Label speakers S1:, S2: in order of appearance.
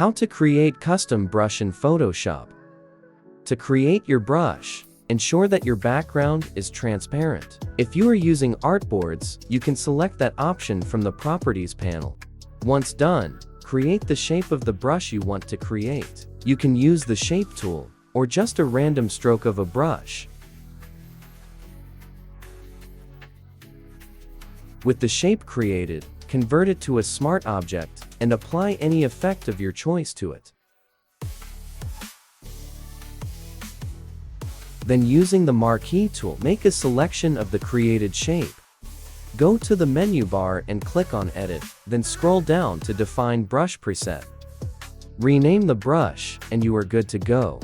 S1: How to create custom brush in Photoshop. To create your brush, ensure that your background is transparent. If you are using artboards, you can select that option from the Properties panel. Once done, create the shape of the brush you want to create. You can use the Shape tool, or just a random stroke of a brush. With the shape created, convert it to a smart object, and apply any effect of your choice to it. Then using the Marquee tool, make a selection of the created shape. Go to the menu bar and click on Edit, then scroll down to define Brush Preset. Rename the brush, and you are good to go.